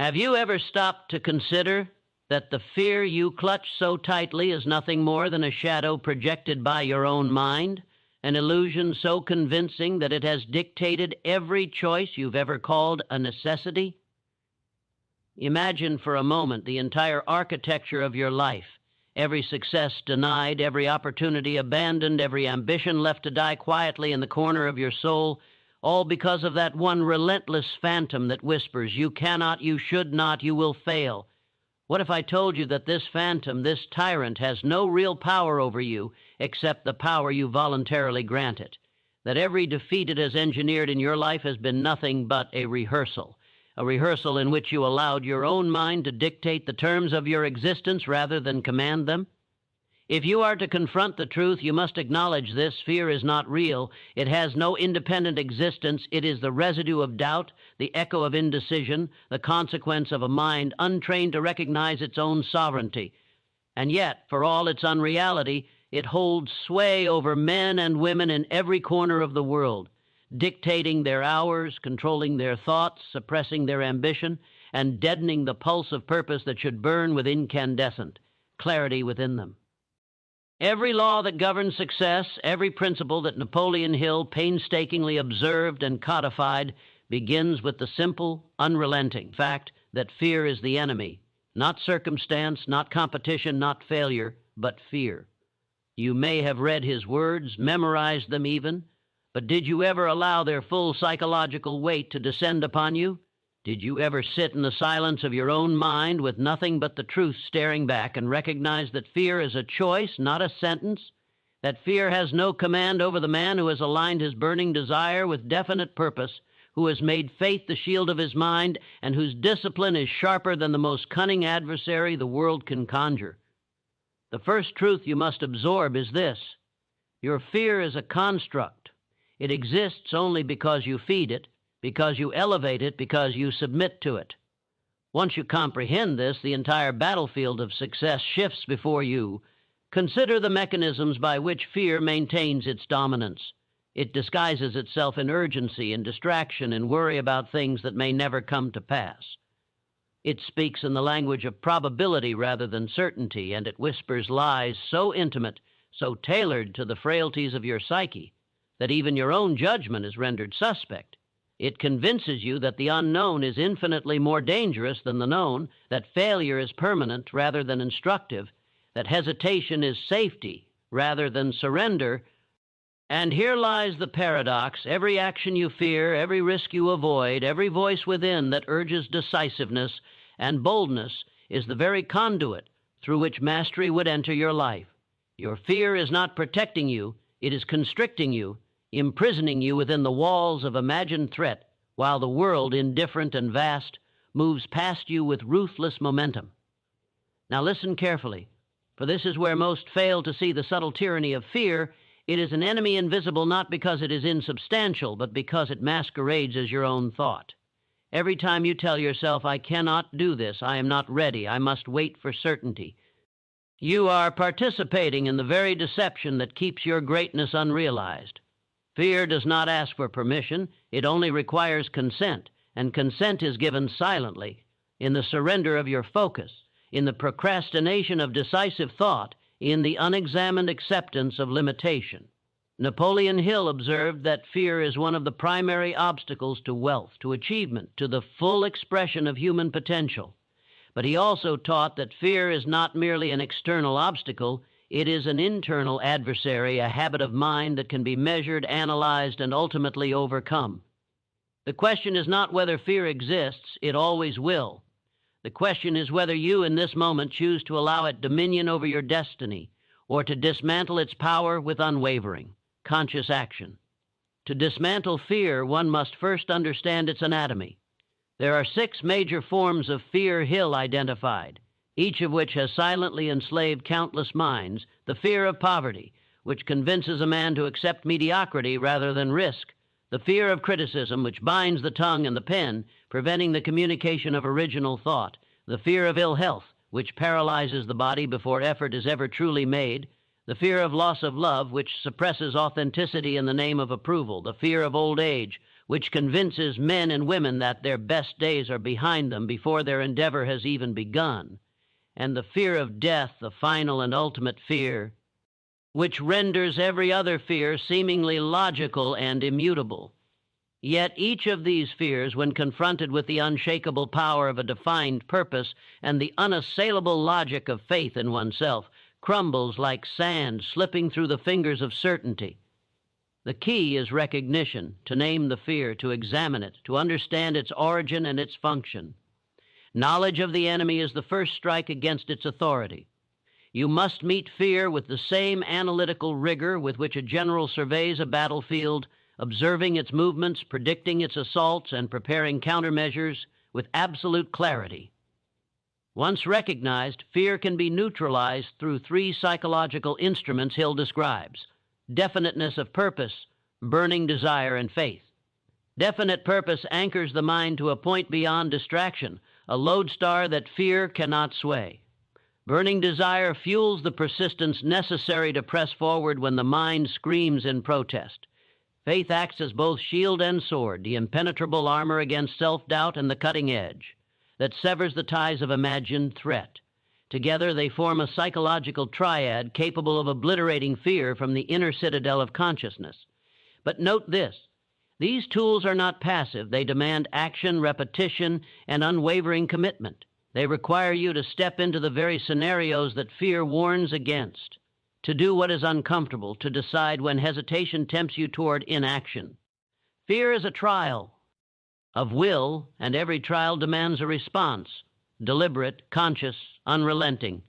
Have you ever stopped to consider that the fear you clutch so tightly is nothing more than a shadow projected by your own mind, an illusion so convincing that it has dictated every choice you've ever called a necessity? Imagine for a moment the entire architecture of your life, every success denied, every opportunity abandoned, every ambition left to die quietly in the corner of your soul, all because of that one relentless phantom that whispers, "You cannot, you should not, you will fail." What if I told you that this phantom, this tyrant, has no real power over you except the power you voluntarily grant it? That every defeat it has engineered in your life has been nothing but a rehearsal in which you allowed your own mind to dictate the terms of your existence rather than command them? If you are to confront the truth, you must acknowledge this. Fear is not real. It has no independent existence. It is the residue of doubt, the echo of indecision, the consequence of a mind untrained to recognize its own sovereignty. And yet, for all its unreality, it holds sway over men and women in every corner of the world, dictating their hours, controlling their thoughts, suppressing their ambition, and deadening the pulse of purpose that should burn with incandescent clarity within them. Every law that governs success, every principle that Napoleon Hill painstakingly observed and codified begins with the simple, unrelenting fact that fear is the enemy, not circumstance, not competition, not failure, but fear. You may have read his words, memorized them even, but did you ever allow their full psychological weight to descend upon you? Did you ever sit in the silence of your own mind with nothing but the truth staring back and recognize that fear is a choice, not a sentence? That fear has no command over the man who has aligned his burning desire with definite purpose, who has made faith the shield of his mind, and whose discipline is sharper than the most cunning adversary the world can conjure? The first truth you must absorb is this: your fear is a construct. It exists only because you feed it, because you elevate it, because you submit to it. Once you comprehend this, the entire battlefield of success shifts before you. Consider the mechanisms by which fear maintains its dominance. It disguises itself in urgency, in distraction, in worry about things that may never come to pass. It speaks in the language of probability rather than certainty, and it whispers lies so intimate, so tailored to the frailties of your psyche, that even your own judgment is rendered suspect. It convinces you that the unknown is infinitely more dangerous than the known, that failure is permanent rather than instructive, that hesitation is safety rather than surrender. And here lies the paradox. Every action you fear, every risk you avoid, every voice within that urges decisiveness and boldness is the very conduit through which mastery would enter your life. Your fear is not protecting you, it is constricting you, imprisoning you within the walls of imagined threat, while the world, indifferent and vast, moves past you with ruthless momentum. Now listen carefully, for this is where most fail to see the subtle tyranny of fear. It is an enemy invisible not because it is insubstantial, but because it masquerades as your own thought. Every time you tell yourself, "I cannot do this, I am not ready, I must wait for certainty," you are participating in the very deception that keeps your greatness unrealized. Fear does not ask for permission, it only requires consent, and consent is given silently, in the surrender of your focus, in the procrastination of decisive thought, in the unexamined acceptance of limitation. Napoleon Hill observed that fear is one of the primary obstacles to wealth, to achievement, to the full expression of human potential. But he also taught that fear is not merely an external obstacle, it is an internal adversary, a habit of mind that can be measured, analyzed, and ultimately overcome. The question is not whether fear exists, it always will. The question is whether you in this moment choose to allow it dominion over your destiny, or to dismantle its power with unwavering, conscious action. To dismantle fear, one must first understand its anatomy. There are 6 major forms of fear Hill identified, each of which has silently enslaved countless minds. The fear of poverty, which convinces a man to accept mediocrity rather than risk. The fear of criticism, which binds the tongue and the pen, preventing the communication of original thought. The fear of ill health, which paralyzes the body before effort is ever truly made. The fear of loss of love, which suppresses authenticity in the name of approval. The fear of old age, which convinces men and women that their best days are behind them before their endeavor has even begun. And the fear of death, the final and ultimate fear, which renders every other fear seemingly logical and immutable. Yet each of these fears, when confronted with the unshakable power of a defined purpose and the unassailable logic of faith in oneself, crumbles like sand slipping through the fingers of certainty. The key is recognition, to name the fear, to examine it, to understand its origin and its function. Knowledge of the enemy is the first strike against its authority. You must meet fear with the same analytical rigor with which a general surveys a battlefield, observing its movements, predicting its assaults, and preparing countermeasures with absolute clarity. Once recognized, fear can be neutralized through 3 psychological instruments Hill describes: definiteness of purpose, burning desire, and faith. Definite purpose anchors the mind to a point beyond distraction, a lodestar that fear cannot sway. Burning desire fuels the persistence necessary to press forward when the mind screams in protest. Faith acts as both shield and sword, the impenetrable armor against self-doubt and the cutting edge that severs the ties of imagined threat. Together they form a psychological triad capable of obliterating fear from the inner citadel of consciousness. But note this: these tools are not passive. They demand action, repetition, and unwavering commitment. They require you to step into the very scenarios that fear warns against, to do what is uncomfortable, to decide when hesitation tempts you toward inaction. Fear is a trial of will, and every trial demands a response, deliberate, conscious, unrelenting.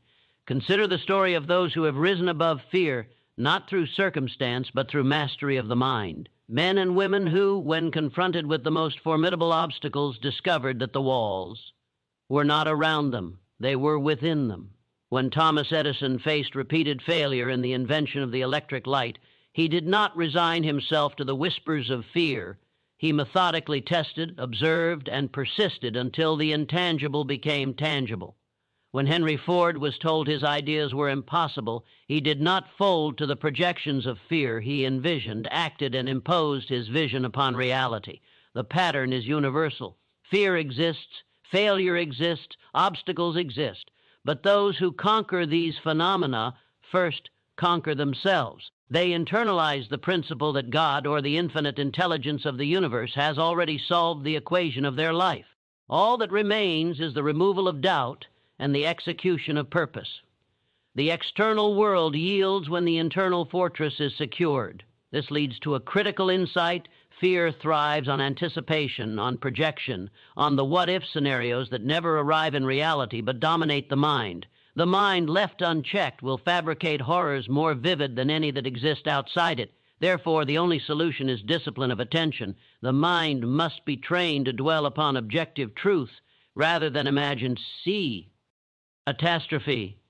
Consider the story of those who have risen above fear, not through circumstance, but through mastery of the mind. Men and women who, when confronted with the most formidable obstacles, discovered that the walls were not around them, they were within them. When Thomas Edison faced repeated failure in the invention of the electric light, he did not resign himself to the whispers of fear. He methodically tested, observed, and persisted until the intangible became tangible. When Henry Ford was told his ideas were impossible, he did not fold to the projections of fear. He envisioned, acted, and imposed his vision upon reality. The pattern is universal. Fear exists, failure exists, obstacles exist. But those who conquer these phenomena first conquer themselves. They internalize the principle that God, or the infinite intelligence of the universe, has already solved the equation of their life. All that remains is the removal of doubt and the execution of purpose. The external world yields when the internal fortress is secured. This leads to a critical insight. Fear thrives on anticipation, on projection, on the what-if scenarios that never arrive in reality but dominate the mind. The mind, left unchecked, will fabricate horrors more vivid than any that exist outside it. Therefore, the only solution is discipline of attention. The mind must be trained to dwell upon objective truth rather than imagined catastrophe.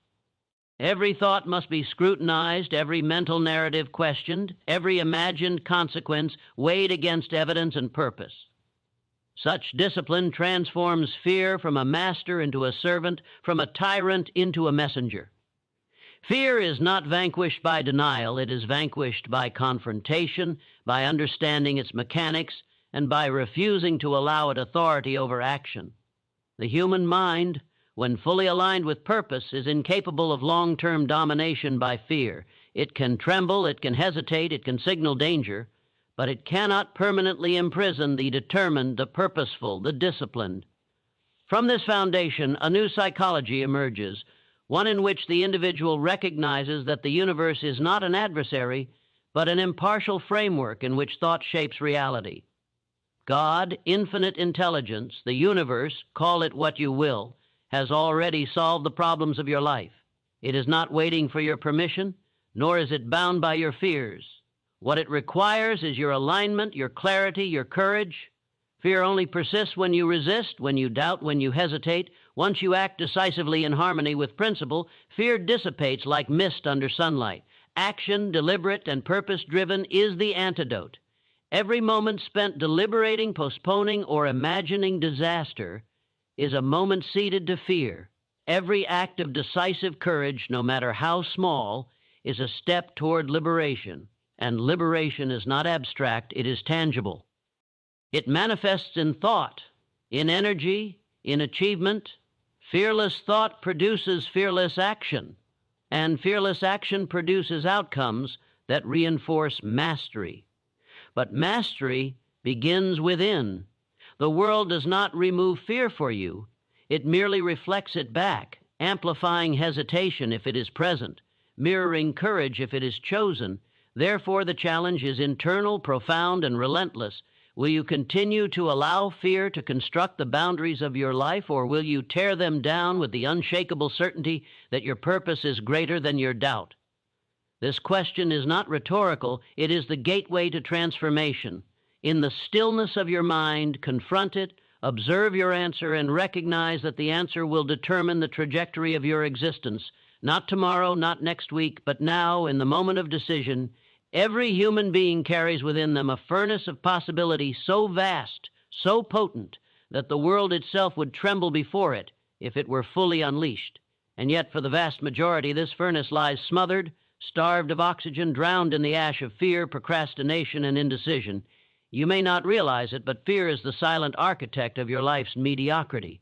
Every thought must be scrutinized, every mental narrative questioned, every imagined consequence weighed against evidence and purpose. Such discipline transforms fear from a master into a servant, from a tyrant into a messenger. Fear is not vanquished by denial. It is vanquished by confrontation, by understanding its mechanics, and by refusing to allow it authority over action. The human mind, when fully aligned with purpose, is incapable of long-term domination by fear. It can tremble, it can hesitate, it can signal danger, but it cannot permanently imprison the determined, the purposeful, the disciplined. From this foundation, a new psychology emerges, one in which the individual recognizes that the universe is not an adversary, but an impartial framework in which thought shapes reality. God, infinite intelligence, the universe, call it what you will, has already solved the problems of your life. It is not waiting for your permission, nor is it bound by your fears. What it requires is your alignment, your clarity, your courage. Fear only persists when you resist, when you doubt, when you hesitate. Once you act decisively in harmony with principle, fear dissipates like mist under sunlight. Action, deliberate and purpose-driven, is the antidote. Every moment spent deliberating, postponing, or imagining disaster is a moment ceded to fear. Every act of decisive courage, no matter how small, is a step toward liberation, and liberation is not abstract, it is tangible. It manifests in thought, in energy, in achievement. Fearless thought produces fearless action, and fearless action produces outcomes that reinforce mastery. But mastery begins within. The world does not remove fear for you. It merely reflects it back, amplifying hesitation if it is present, mirroring courage if it is chosen. Therefore, the challenge is internal, profound, and relentless. Will you continue to allow fear to construct the boundaries of your life, or will you tear them down with the unshakable certainty that your purpose is greater than your doubt? This question is not rhetorical, it is the gateway to transformation. In the stillness of your mind, confront it, observe your answer, and recognize that the answer will determine the trajectory of your existence. Not tomorrow, not next week, but now, in the moment of decision. Every human being carries within them a furnace of possibility so vast, so potent, that the world itself would tremble before it if it were fully unleashed. And yet, for the vast majority, this furnace lies smothered, starved of oxygen, drowned in the ash of fear, procrastination, and indecision. You may not realize it, but fear is the silent architect of your life's mediocrity.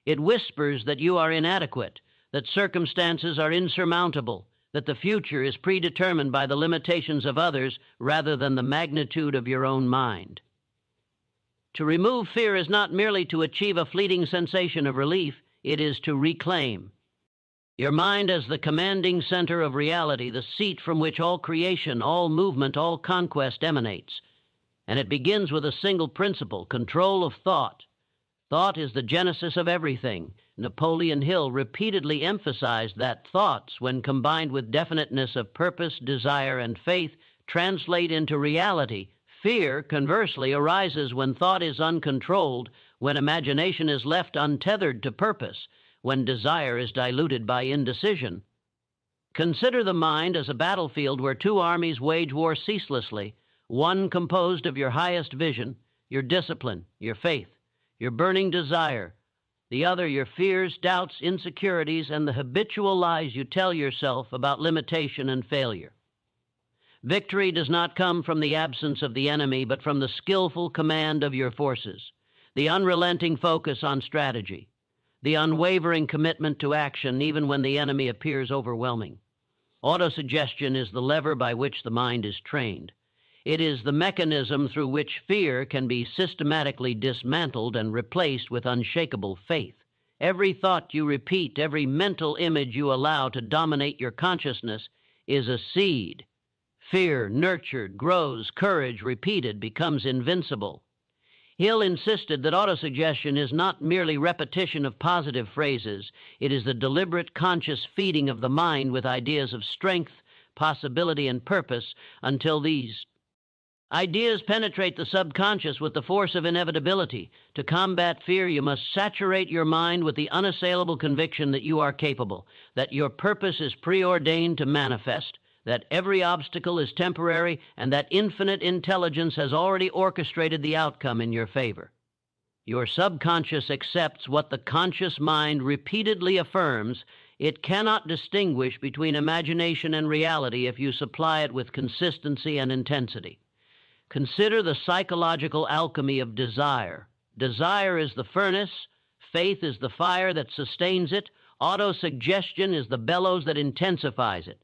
It whispers that you are inadequate, that circumstances are insurmountable, that the future is predetermined by the limitations of others rather than the magnitude of your own mind. To remove fear is not merely to achieve a fleeting sensation of relief, it is to reclaim. Your mind as the commanding center of reality, the seat from which all creation, all movement, all conquest emanates. And it begins with a single principle, control of thought. Thought is the genesis of everything. Napoleon Hill repeatedly emphasized that thoughts, when combined with definiteness of purpose, desire, and faith, translate into reality. Fear, conversely, arises when thought is uncontrolled, when imagination is left untethered to purpose, when desire is diluted by indecision. Consider the mind as a battlefield where two armies wage war ceaselessly, one composed of your highest vision, your discipline, your faith, your burning desire, the other your fears, doubts, insecurities, and the habitual lies you tell yourself about limitation and failure. Victory does not come from the absence of the enemy, but from the skillful command of your forces, the unrelenting focus on strategy, the unwavering commitment to action even when the enemy appears overwhelming. Autosuggestion is the lever by which the mind is trained. It is the mechanism through which fear can be systematically dismantled and replaced with unshakable faith. Every thought you repeat, every mental image you allow to dominate your consciousness is a seed. Fear, nurtured, grows. Courage, repeated, becomes invincible. Hill insisted that autosuggestion is not merely repetition of positive phrases. It is the deliberate, conscious feeding of the mind with ideas of strength, possibility, and purpose until these ideas penetrate the subconscious with the force of inevitability. To combat fear, you must saturate your mind with the unassailable conviction that you are capable, that your purpose is preordained to manifest, that every obstacle is temporary, and that infinite intelligence has already orchestrated the outcome in your favor. Your subconscious accepts what the conscious mind repeatedly affirms. It cannot distinguish between imagination and reality if you supply it with consistency and intensity. Consider the psychological alchemy of desire. Desire is the furnace, faith is the fire that sustains it, autosuggestion is the bellows that intensifies it.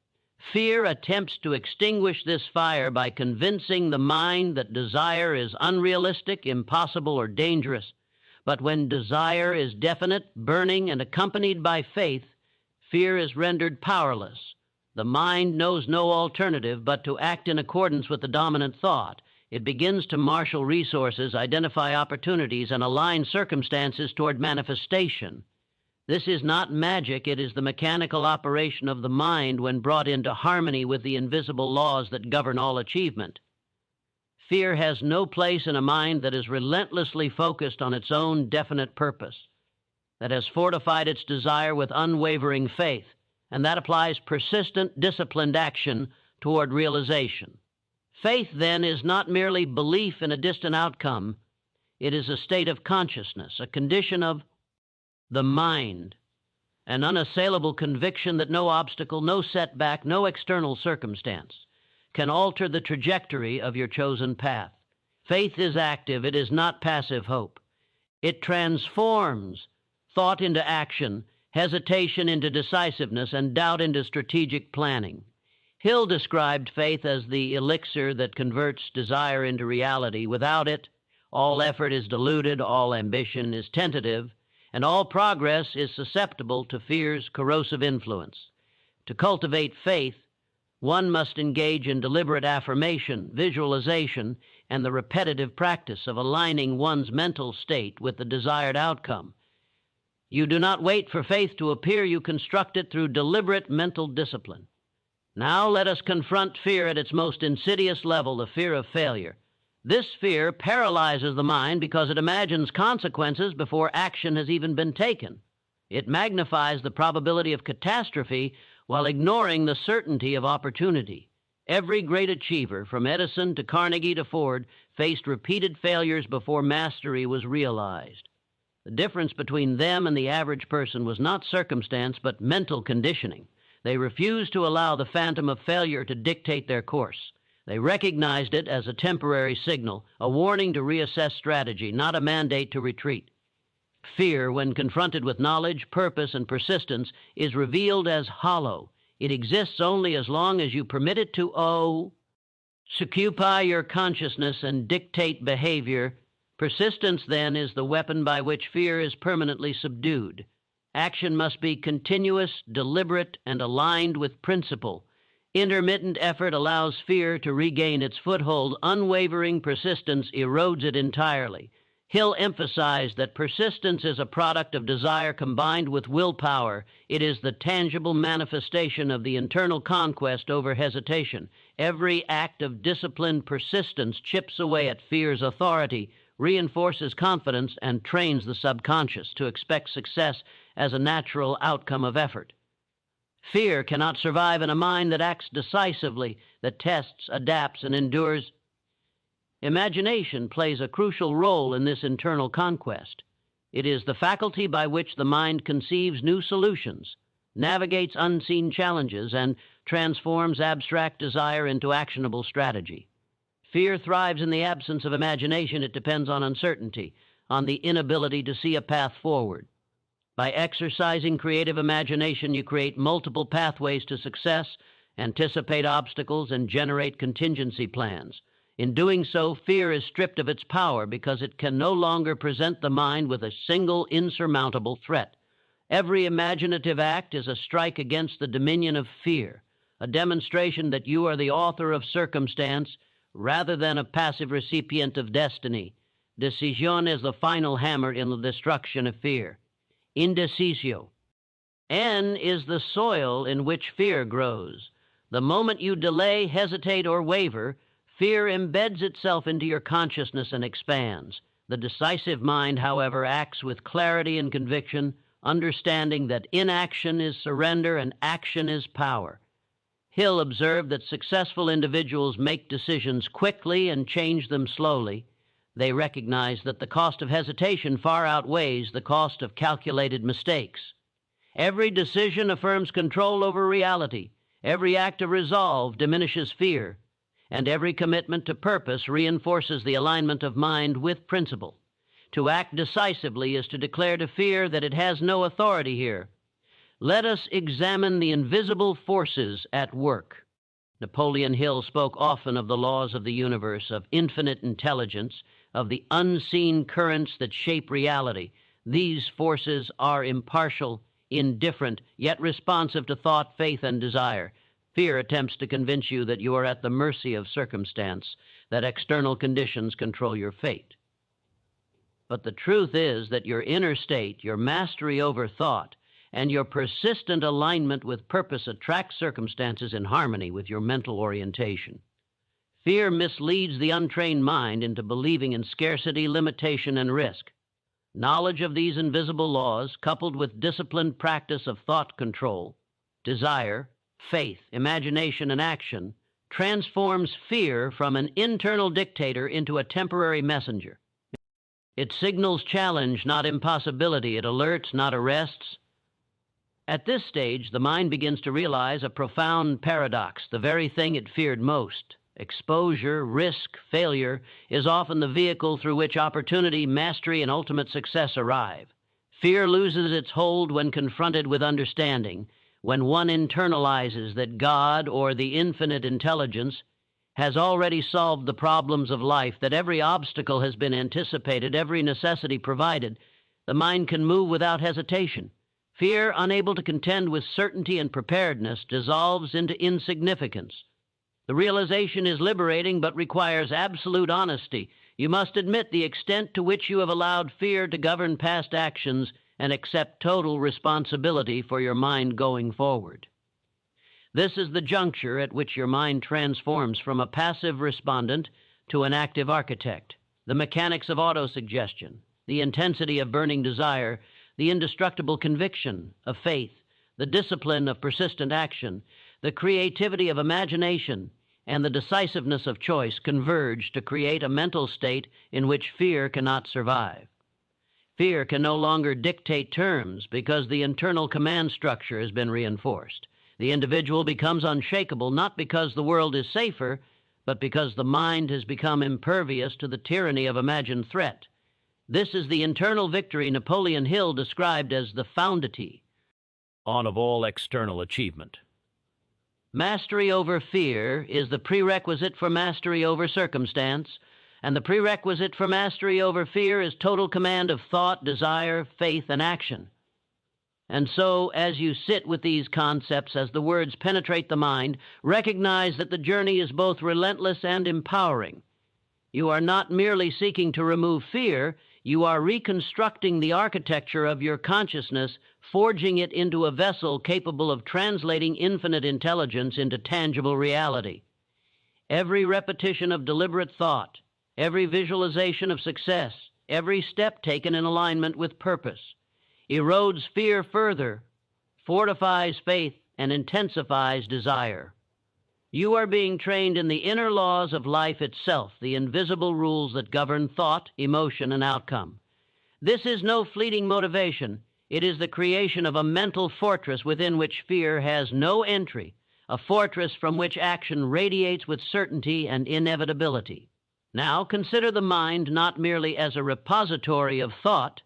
Fear attempts to extinguish this fire by convincing the mind that desire is unrealistic, impossible, or dangerous. But when desire is definite, burning, and accompanied by faith, fear is rendered powerless. The mind knows no alternative but to act in accordance with the dominant thought. It begins to marshal resources, identify opportunities, and align circumstances toward manifestation. This is not magic, it is the mechanical operation of the mind when brought into harmony with the invisible laws that govern all achievement. Fear has no place in a mind that is relentlessly focused on its own definite purpose, that has fortified its desire with unwavering faith, and that applies persistent, disciplined action toward realization. Faith, then, is not merely belief in a distant outcome. It is a state of consciousness, a condition of the mind. an unassailable conviction that no obstacle, no setback, no external circumstance can alter the trajectory of your chosen path. Faith is active, it is not passive hope. It transforms thought into action, hesitation into decisiveness, and doubt into strategic planning. Hill described faith as the elixir that converts desire into reality. Without it, all effort is diluted, all ambition is tentative, and all progress is susceptible to fear's corrosive influence. To cultivate faith, one must engage in deliberate affirmation, visualization, and the repetitive practice of aligning one's mental state with the desired outcome. You do not wait for faith to appear, you construct it through deliberate mental discipline. Now let us confront fear at its most insidious level, the fear of failure. This fear paralyzes the mind because it imagines consequences before action has even been taken. It magnifies the probability of catastrophe while ignoring the certainty of opportunity. Every great achiever, from Edison to Carnegie to Ford, faced repeated failures before mastery was realized. The difference between them and the average person was not circumstance, but mental conditioning. They refused to allow the phantom of failure to dictate their course. They recognized it as a temporary signal, a warning to reassess strategy, not a mandate to retreat. Fear, when confronted with knowledge, purpose, and persistence, is revealed as hollow. It exists only as long as you permit it to occupy your consciousness and dictate behavior. Persistence, then, is the weapon by which fear is permanently subdued. Action must be continuous, deliberate, and aligned with principle. Intermittent effort allows fear to regain its foothold. Unwavering persistence erodes it entirely. Hill emphasized that persistence is a product of desire combined with willpower. It is the tangible manifestation of the internal conquest over hesitation. Every act of disciplined persistence chips away at fear's authority, reinforces confidence, and trains the subconscious to expect success as a natural outcome of effort. Fear cannot survive in a mind that acts decisively, that tests, adapts, and endures. Imagination plays a crucial role in this internal conquest. It is the faculty by which the mind conceives new solutions, navigates unseen challenges, and transforms abstract desire into actionable strategy. Fear thrives in the absence of imagination. It depends on uncertainty, on the inability to see a path forward. By exercising creative imagination, you create multiple pathways to success, anticipate obstacles, and generate contingency plans. In doing so, fear is stripped of its power because it can no longer present the mind with a single insurmountable threat. Every imaginative act is a strike against the dominion of fear, a demonstration that you are the author of circumstance rather than a passive recipient of destiny. Decision is the final hammer in the destruction of fear. Indecision. N is the soil in which fear grows. The moment you delay, hesitate, or waver, fear embeds itself into your consciousness and expands. The decisive mind, however, acts with clarity and conviction, understanding that inaction is surrender and action is power. Hill observed that successful individuals make decisions quickly and change them slowly. They recognize that the cost of hesitation far outweighs the cost of calculated mistakes. Every decision affirms control over reality. Every act of resolve diminishes fear. And every commitment to purpose reinforces the alignment of mind with principle. To act decisively is to declare to fear that it has no authority here. Let us examine the invisible forces at work. Napoleon Hill spoke often of the laws of the universe, of infinite intelligence, of the unseen currents that shape reality. These forces are impartial, indifferent, yet responsive to thought, faith, and desire. Fear attempts to convince you that you are at the mercy of circumstance, that external conditions control your fate. But the truth is that your inner state, your mastery over thought, and your persistent alignment with purpose attract circumstances in harmony with your mental orientation. Fear misleads the untrained mind into believing in scarcity, limitation, and risk. Knowledge of these invisible laws, coupled with disciplined practice of thought control, desire, faith, imagination, and action, transforms fear from an internal dictator into a temporary messenger. It signals challenge, not impossibility. It alerts, not arrests. At this stage, the mind begins to realize a profound paradox, the very thing it feared most. Exposure, risk, failure is often the vehicle through which opportunity, mastery, and ultimate success arrive. Fear loses its hold when confronted with understanding, when one internalizes that God or the infinite intelligence has already solved the problems of life, that every obstacle has been anticipated, every necessity provided. The mind can move without hesitation. Fear, unable to contend with certainty and preparedness, dissolves into insignificance. The realization is liberating but requires absolute honesty. You must admit the extent to which you have allowed fear to govern past actions and accept total responsibility for your mind going forward. This is the juncture at which your mind transforms from a passive respondent to an active architect. The mechanics of autosuggestion, the intensity of burning desire, the indestructible conviction of faith, the discipline of persistent action, the creativity of imagination, and the decisiveness of choice converge to create a mental state in which fear cannot survive. Fear can no longer dictate terms because the internal command structure has been reinforced. The individual becomes unshakable not because the world is safer, but because the mind has become impervious to the tyranny of imagined threat. This is the internal victory Napoleon Hill described as the foundity on of all external achievement. Mastery over fear is the prerequisite for mastery over circumstance, and the prerequisite for mastery over fear is total command of thought, desire, faith, and action. And so, as you sit with these concepts, as the words penetrate the mind, recognize that the journey is both relentless and empowering. You are not merely seeking to remove fear, you are reconstructing the architecture of your consciousness, forging it into a vessel capable of translating infinite intelligence into tangible reality. Every repetition of deliberate thought, every visualization of success, every step taken in alignment with purpose, erodes fear further, fortifies faith, and intensifies desire. You are being trained in the inner laws of life itself, the invisible rules that govern thought, emotion, and outcome. This is no fleeting motivation. It is the creation of a mental fortress within which fear has no entry, a fortress from which action radiates with certainty and inevitability. Now consider the mind not merely as a repository of thought,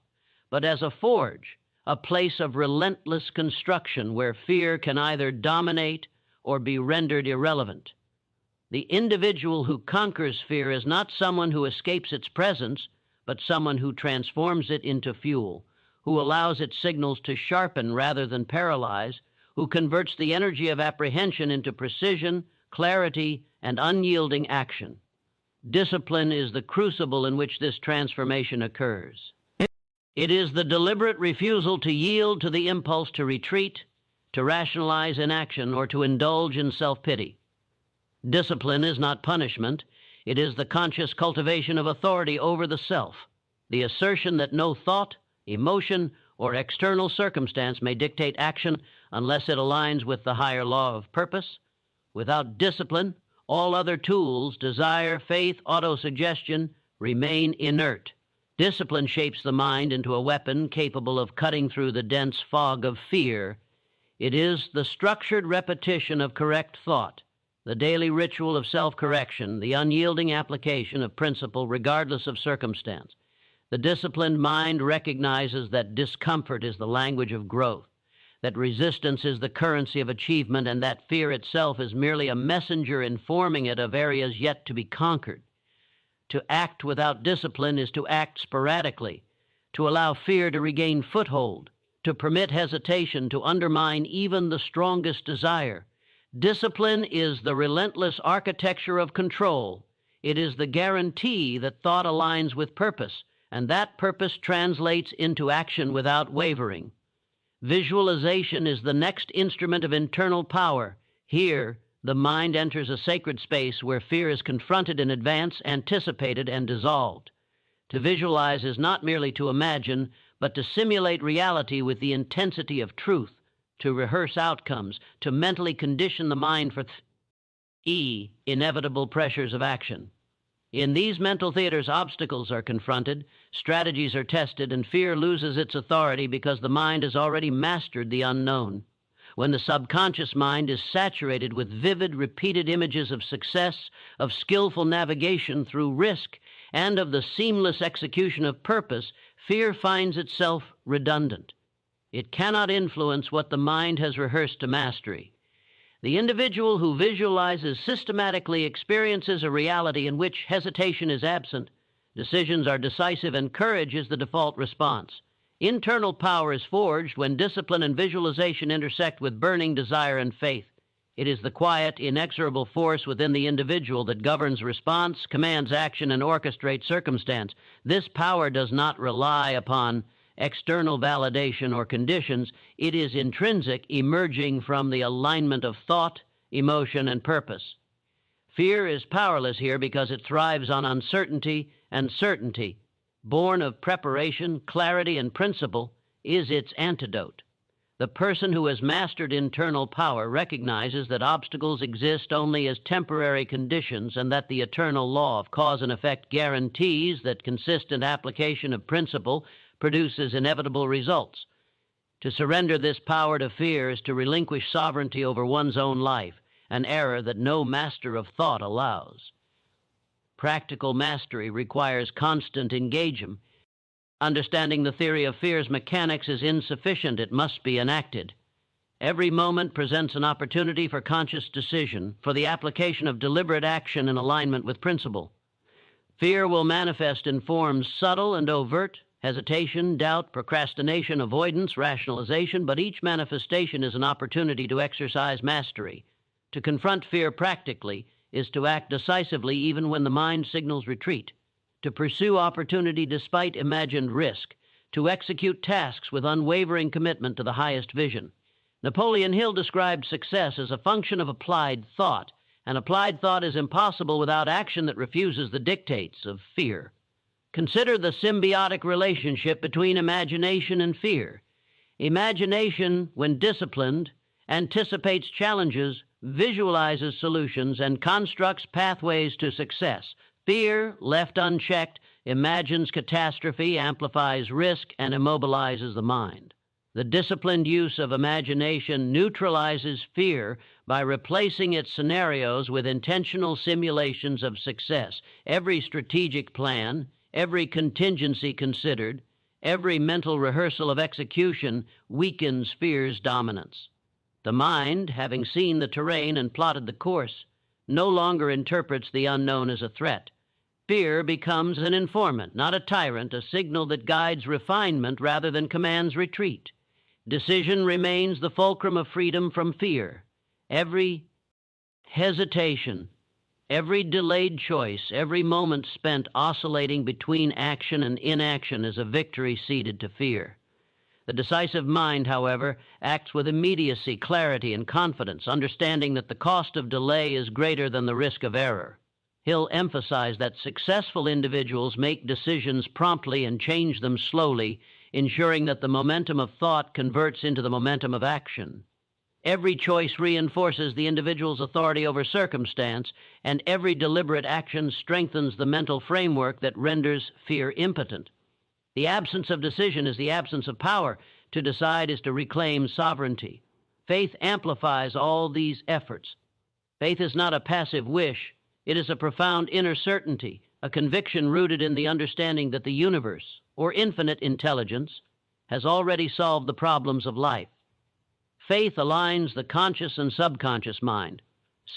but as a forge, a place of relentless construction where fear can either dominate or be rendered irrelevant. The individual who conquers fear is not someone who escapes its presence, but someone who transforms it into fuel, who allows its signals to sharpen rather than paralyze, who converts the energy of apprehension into precision, clarity, and unyielding action. Discipline is the crucible in which this transformation occurs. It is the deliberate refusal to yield to the impulse to retreat, to rationalize inaction, or to indulge in self-pity. Discipline is not punishment. It is the conscious cultivation of authority over the self, the assertion that no thought, emotion, or external circumstance may dictate action unless it aligns with the higher law of purpose. Without discipline, all other tools, desire, faith, autosuggestion, remain inert. Discipline shapes the mind into a weapon capable of cutting through the dense fog of fear. It is the structured repetition of correct thought, the daily ritual of self-correction, the unyielding application of principle regardless of circumstance. The disciplined mind recognizes that discomfort is the language of growth, that resistance is the currency of achievement, and that fear itself is merely a messenger informing it of areas yet to be conquered. To act without discipline is to act sporadically, to allow fear to regain foothold, to permit hesitation to undermine even the strongest desire. Discipline is the relentless architecture of control. It is the guarantee that thought aligns with purpose, and that purpose translates into action without wavering. Visualization is the next instrument of internal power. Here, the mind enters a sacred space where fear is confronted in advance, anticipated, and dissolved. To visualize is not merely to imagine, but to simulate reality with the intensity of truth, to rehearse outcomes, to mentally condition the mind for inevitable pressures of action. In these mental theaters, obstacles are confronted, strategies are tested, and fear loses its authority because the mind has already mastered the unknown. When the subconscious mind is saturated with vivid, repeated images of success, of skillful navigation through risk, and of the seamless execution of purpose, fear finds itself redundant. It cannot influence what the mind has rehearsed to mastery. The individual who visualizes systematically experiences a reality in which hesitation is absent, decisions are decisive, and courage is the default response. Internal power is forged when discipline and visualization intersect with burning desire and faith. It is the quiet, inexorable force within the individual that governs response, commands action, and orchestrates circumstance. This power does not rely upon external validation or conditions. It is intrinsic, emerging from the alignment of thought, emotion, and purpose. Fear is powerless here because it thrives on uncertainty, and certainty, born of preparation, clarity, and principle, is its antidote. The person who has mastered internal power recognizes that obstacles exist only as temporary conditions and that the eternal law of cause and effect guarantees that consistent application of principle produces inevitable results. To surrender this power to fear is to relinquish sovereignty over one's own life, an error that no master of thought allows. Practical mastery requires constant engagement. Understanding the theory of fear's mechanics is insufficient. It must be enacted. Every moment presents an opportunity for conscious decision, for the application of deliberate action in alignment with principle. Fear will manifest in forms subtle and overt: hesitation, doubt, procrastination, avoidance, rationalization, but each manifestation is an opportunity to exercise mastery. To confront fear practically is to act decisively even when the mind signals retreat, to pursue opportunity despite imagined risk, to execute tasks with unwavering commitment to the highest vision. Napoleon Hill described success as a function of applied thought, and applied thought is impossible without action that refuses the dictates of fear. Consider the symbiotic relationship between imagination and fear. Imagination, when disciplined, anticipates challenges, visualizes solutions, and constructs pathways to success. Fear, left unchecked, imagines catastrophe, amplifies risk, and immobilizes the mind. The disciplined use of imagination neutralizes fear by replacing its scenarios with intentional simulations of success. Every strategic plan, every contingency considered, every mental rehearsal of execution weakens fear's dominance. The mind, having seen the terrain and plotted the course, no longer interprets the unknown as a threat. Fear becomes an informant, not a tyrant, a signal that guides refinement rather than commands retreat. Decision remains the fulcrum of freedom from fear. Every hesitation, every delayed choice, every moment spent oscillating between action and inaction is a victory ceded to fear. The decisive mind, however, acts with immediacy, clarity, and confidence, understanding that the cost of delay is greater than the risk of error. Hill emphasized that successful individuals make decisions promptly and change them slowly, ensuring that the momentum of thought converts into the momentum of action. Every choice reinforces the individual's authority over circumstance, and every deliberate action strengthens the mental framework that renders fear impotent. The absence of decision is the absence of power. To decide is to reclaim sovereignty. Faith amplifies all these efforts. Faith is not a passive wish. It is a profound inner certainty, a conviction rooted in the understanding that the universe, or infinite intelligence, has already solved the problems of life. Faith aligns the conscious and subconscious mind,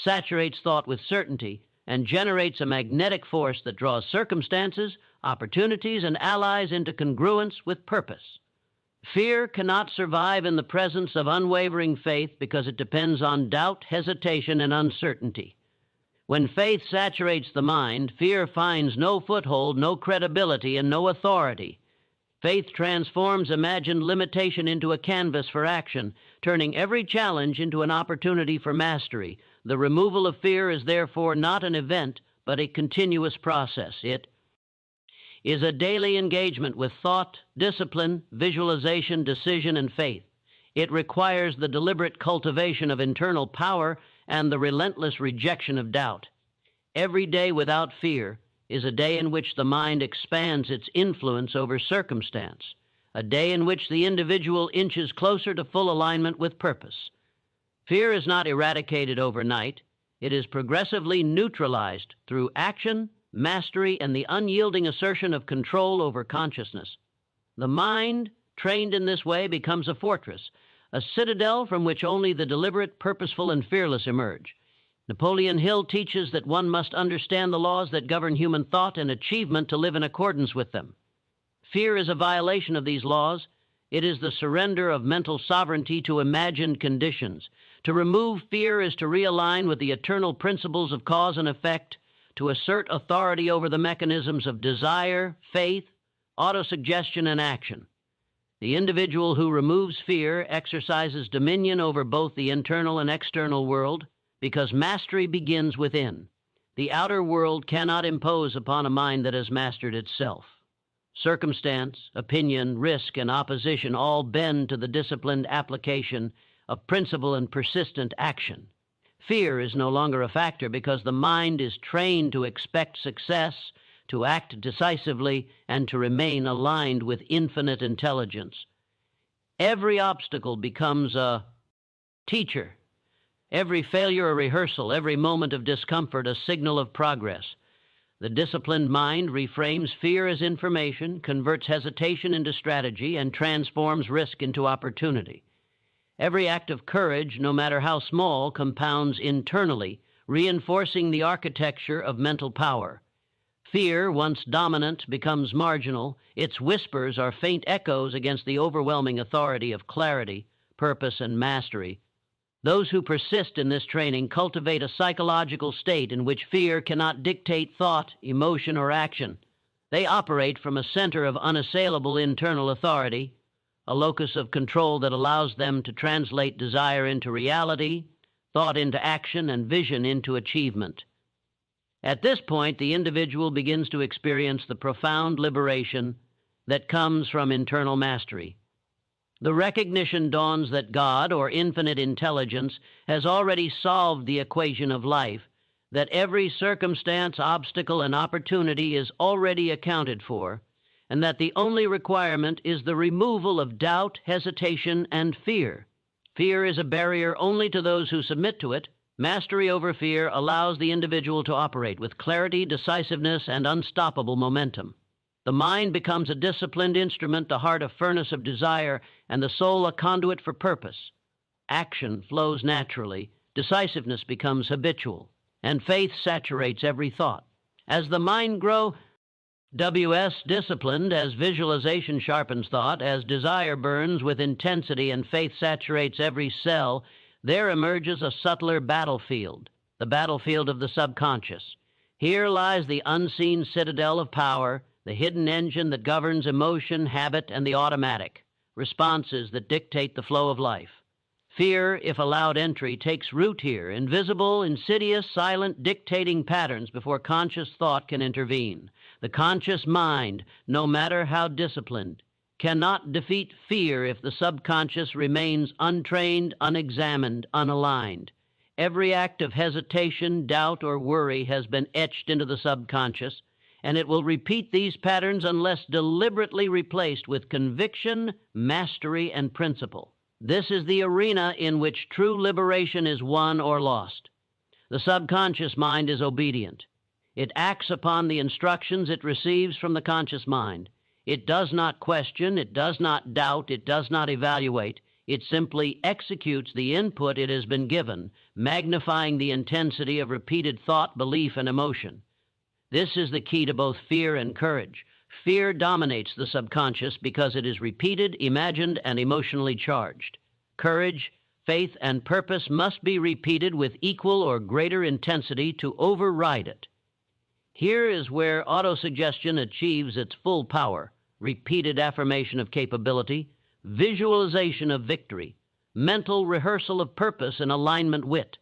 saturates thought with certainty, and generates a magnetic force that draws circumstances, opportunities, and allies into congruence with purpose. Fear cannot survive in the presence of unwavering faith because it depends on doubt, hesitation, and uncertainty. When faith saturates the mind, fear finds no foothold, no credibility, and no authority. Faith transforms imagined limitation into a canvas for action, turning every challenge into an opportunity for mastery. The removal of fear is therefore not an event, but a continuous process. It is a daily engagement with thought, discipline, visualization, decision, and faith. It requires the deliberate cultivation of internal power and the relentless rejection of doubt. Every day without fear is a day in which the mind expands its influence over circumstance, a day in which the individual inches closer to full alignment with purpose. Fear is not eradicated overnight. It is progressively neutralized through action, mastery, and the unyielding assertion of control over consciousness. The mind, trained in this way, becomes a fortress, a citadel from which only the deliberate, purposeful, and fearless emerge. Napoleon Hill teaches that one must understand the laws that govern human thought and achievement to live in accordance with them. Fear is a violation of these laws. It is the surrender of mental sovereignty to imagined conditions. To remove fear is to realign with the eternal principles of cause and effect, to assert authority over the mechanisms of desire, faith, autosuggestion, and action. The individual who removes fear exercises dominion over both the internal and external world, because mastery begins within. The outer world cannot impose upon a mind that has mastered itself. Circumstance, opinion, risk, and opposition all bend to the disciplined application of principle and persistent action. Fear is no longer a factor because the mind is trained to expect success, to act decisively, and to remain aligned with infinite intelligence. Every obstacle becomes a teacher. Every failure a rehearsal, every moment of discomfort a signal of progress. The disciplined mind reframes fear as information, converts hesitation into strategy, and transforms risk into opportunity. Every act of courage, no matter how small, compounds internally, reinforcing the architecture of mental power. Fear, once dominant, becomes marginal. Its whispers are faint echoes against the overwhelming authority of clarity, purpose, and mastery. Those who persist in this training cultivate a psychological state in which fear cannot dictate thought, emotion, or action. They operate from a center of unassailable internal authority, a locus of control that allows them to translate desire into reality, thought into action, and vision into achievement. At this point, the individual begins to experience the profound liberation that comes from internal mastery. The recognition dawns that God, or infinite intelligence, has already solved the equation of life, that every circumstance, obstacle, and opportunity is already accounted for, and that the only requirement is the removal of doubt, hesitation, and fear. Fear is a barrier only to those who submit to it. Mastery over fear allows the individual to operate with clarity, decisiveness, and unstoppable momentum. The mind becomes a disciplined instrument, the heart a furnace of desire, and the soul a conduit for purpose. Action flows naturally, decisiveness becomes habitual, and faith saturates every thought. As the mind grows, disciplined, as visualization sharpens thought, as desire burns with intensity and faith saturates every cell, there emerges a subtler battlefield, the battlefield of the subconscious. Here lies the unseen citadel of power, the hidden engine that governs emotion, habit, and the automatic responses that dictate the flow of life. Fear, if allowed entry, takes root here, invisible, insidious, silent, dictating patterns before conscious thought can intervene. The conscious mind, no matter how disciplined, cannot defeat fear if the subconscious remains untrained, unexamined, unaligned. Every act of hesitation, doubt, or worry has been etched into the subconscious, and it will repeat these patterns unless deliberately replaced with conviction, mastery, and principle. This is the arena in which true liberation is won or lost. The subconscious mind is obedient. It acts upon the instructions it receives from the conscious mind. It does not question, it does not doubt, it does not evaluate. It simply executes the input it has been given, magnifying the intensity of repeated thought, belief, and emotion. This is the key to both fear and courage. Fear dominates the subconscious because it is repeated, imagined, and emotionally charged. Courage, faith, and purpose must be repeated with equal or greater intensity to override it. Here is where autosuggestion achieves its full power: repeated affirmation of capability, visualization of victory, mental rehearsal of purpose and alignment wit.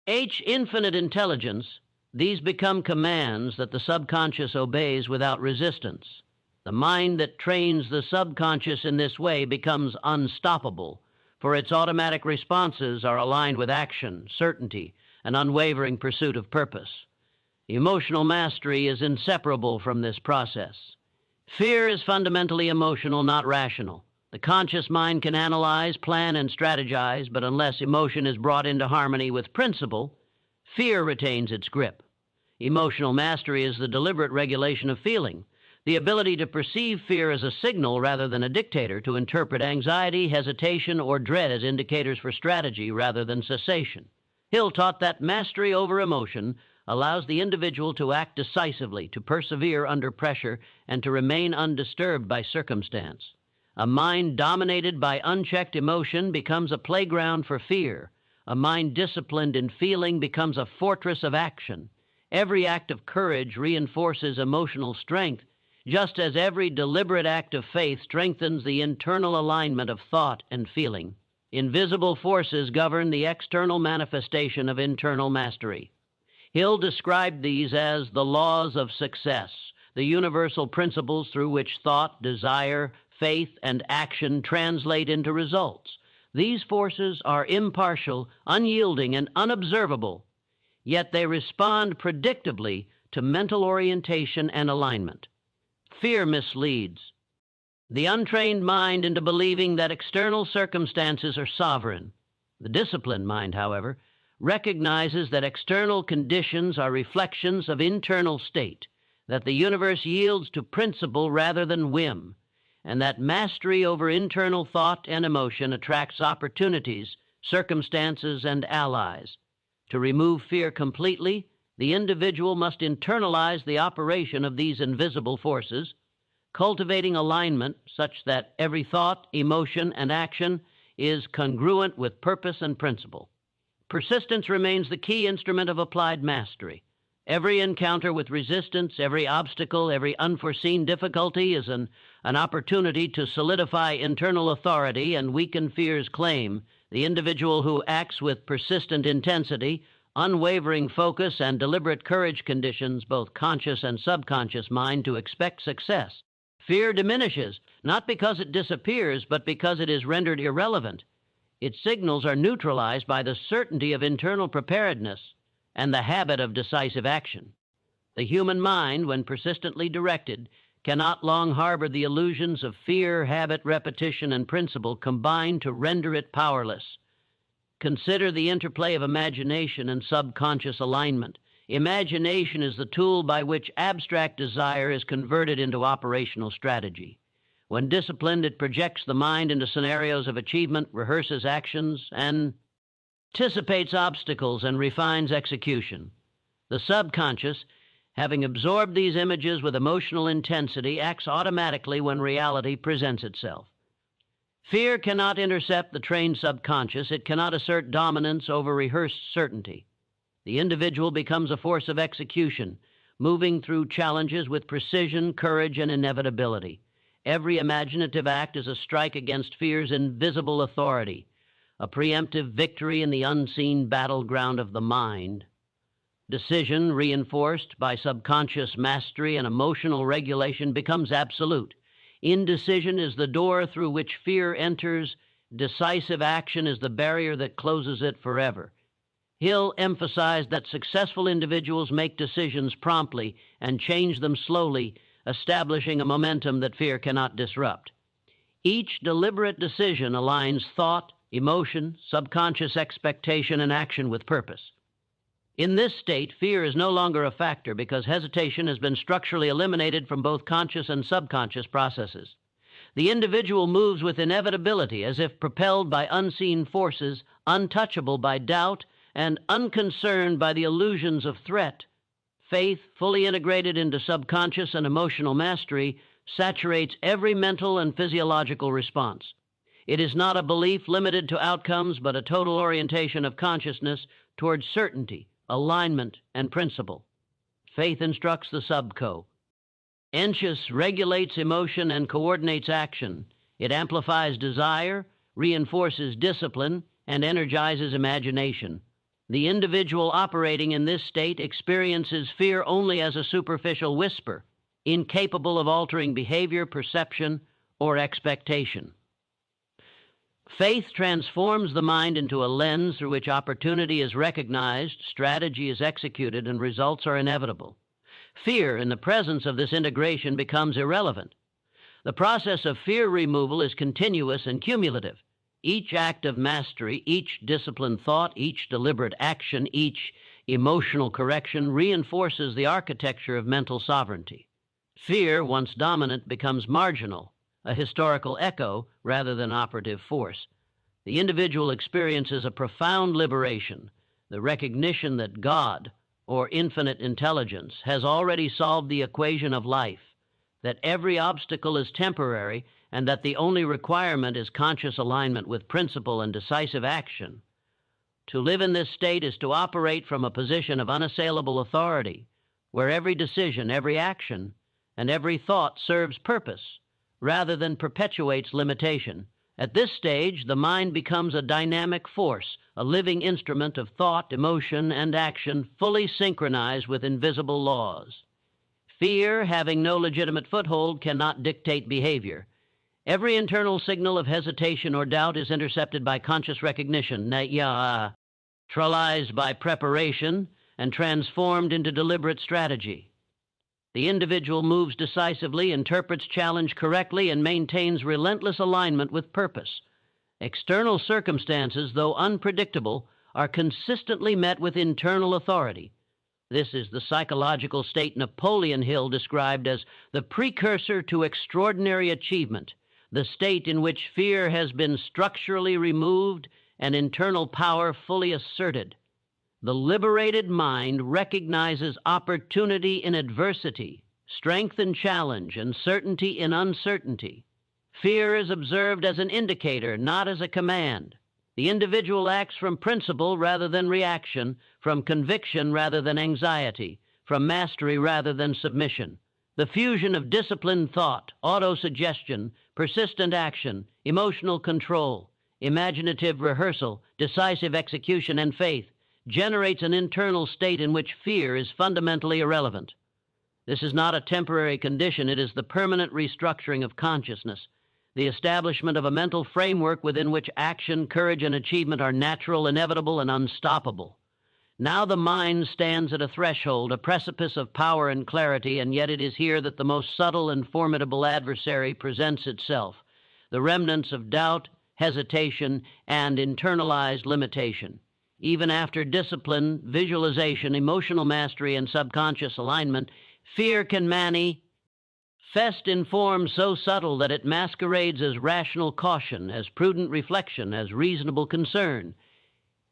Infinite intelligence. These become commands that the subconscious obeys without resistance. The mind that trains the subconscious in this way becomes unstoppable, for its automatic responses are aligned with action, certainty, and unwavering pursuit of purpose. Emotional mastery is inseparable from this process. Fear is fundamentally emotional, not rational. The conscious mind can analyze, plan, and strategize, but unless emotion is brought into harmony with principle, fear retains its grip. Emotional mastery is the deliberate regulation of feeling, the ability to perceive fear as a signal rather than a dictator, to interpret anxiety, hesitation, or dread as indicators for strategy rather than cessation. Hill taught that mastery over emotion allows the individual to act decisively, to persevere under pressure, and to remain undisturbed by circumstance. A mind dominated by unchecked emotion becomes a playground for fear. A mind disciplined in feeling becomes a fortress of action. Every act of courage reinforces emotional strength, just as every deliberate act of faith strengthens the internal alignment of thought and feeling. Invisible forces govern the external manifestation of internal mastery. Hill described these as the laws of success, the universal principles through which thought, desire, faith, and action translate into results. These forces are impartial, unyielding, and unobservable, yet they respond predictably to mental orientation and alignment. Fear misleads the untrained mind into believing that external circumstances are sovereign. The disciplined mind, however, recognizes that external conditions are reflections of internal state, that the universe yields to principle rather than whim, and that mastery over internal thought and emotion attracts opportunities, circumstances, and allies. To remove fear completely, the individual must internalize the operation of these invisible forces, cultivating alignment such that every thought, emotion, and action is congruent with purpose and principle. Persistence remains the key instrument of applied mastery. Every encounter with resistance, every obstacle, every unforeseen difficulty is an opportunity to solidify internal authority and weaken fear's claim. The individual who acts with persistent intensity, unwavering focus, and deliberate courage conditions both conscious and subconscious mind to expect success. Fear diminishes, not because it disappears, but because it is rendered irrelevant. Its signals are neutralized by the certainty of internal preparedness and the habit of decisive action. The human mind, when persistently directed, cannot long harbor the illusions of fear, habit, repetition, and principle combined to render it powerless. Consider the interplay of imagination and subconscious alignment. Imagination is the tool by which abstract desire is converted into operational strategy. When disciplined, it projects the mind into scenarios of achievement, rehearses actions, and anticipates obstacles and refines execution. The subconscious, having absorbed these images with emotional intensity, acts automatically when reality presents itself. Fear cannot intercept the trained subconscious. It cannot assert dominance over rehearsed certainty. The individual becomes a force of execution, moving through challenges with precision, courage, and inevitability. Every imaginative act is a strike against fear's invisible authority, a preemptive victory in the unseen battleground of the mind. Decision, reinforced by subconscious mastery and emotional regulation, becomes absolute. Indecision is the door through which fear enters. Decisive action is the barrier that closes it forever. Hill emphasized that successful individuals make decisions promptly and change them slowly, establishing a momentum that fear cannot disrupt. Each deliberate decision aligns thought, emotion, subconscious expectation, and action with purpose. In this state, fear is no longer a factor because hesitation has been structurally eliminated from both conscious and subconscious processes. The individual moves with inevitability as if propelled by unseen forces, untouchable by doubt, and unconcerned by the illusions of threat. Faith, fully integrated into subconscious and emotional mastery, saturates every mental and physiological response. It is not a belief limited to outcomes, but a total orientation of consciousness towards certainty, alignment, and principle. Faith instructs the subco. Conscious regulates emotion and coordinates action. It amplifies desire, reinforces discipline, and energizes imagination. The individual operating in this state experiences fear only as a superficial whisper, incapable of altering behavior, perception, or expectation. Faith transforms the mind into a lens through which opportunity is recognized, strategy is executed, and results are inevitable. Fear, in the presence of this integration, becomes irrelevant. The process of fear removal is continuous and cumulative. Each act of mastery, each disciplined thought, each deliberate action, each emotional correction reinforces the architecture of mental sovereignty. Fear, once dominant, becomes marginal, a historical echo rather than operative force. The individual experiences a profound liberation, the recognition that God, or infinite intelligence, has already solved the equation of life, that every obstacle is temporary, and that the only requirement is conscious alignment with principle and decisive action. To live in this state is to operate from a position of unassailable authority, where every decision, every action, and every thought serves purpose, rather than perpetuates limitation. At this stage, the mind becomes a dynamic force, a living instrument of thought, emotion, and action, fully synchronized with invisible laws. Fear, having no legitimate foothold, cannot dictate behavior. Every internal signal of hesitation or doubt is intercepted by conscious recognition, neutralized by preparation, and transformed into deliberate strategy. The individual moves decisively, interprets challenge correctly, and maintains relentless alignment with purpose. External circumstances, though unpredictable, are consistently met with internal authority. This is the psychological state Napoleon Hill described as the precursor to extraordinary achievement, the state in which fear has been structurally removed and internal power fully asserted. The liberated mind recognizes opportunity in adversity, strength in challenge, and certainty in uncertainty. Fear is observed as an indicator, not as a command. The individual acts from principle rather than reaction, from conviction rather than anxiety, from mastery rather than submission. The fusion of disciplined thought, autosuggestion, persistent action, emotional control, imaginative rehearsal, decisive execution, and faith generates an internal state in which fear is fundamentally irrelevant. This is not a temporary condition, it is the permanent restructuring of consciousness, the establishment of a mental framework within which action, courage, and achievement are natural, inevitable, and unstoppable. Now the mind stands at a threshold, a precipice of power and clarity, and yet it is here that the most subtle and formidable adversary presents itself, the remnants of doubt, hesitation, and internalized limitation. Even after discipline, visualization, emotional mastery, and subconscious alignment, fear can manifest in form so subtle that it masquerades as rational caution, as prudent reflection, as reasonable concern.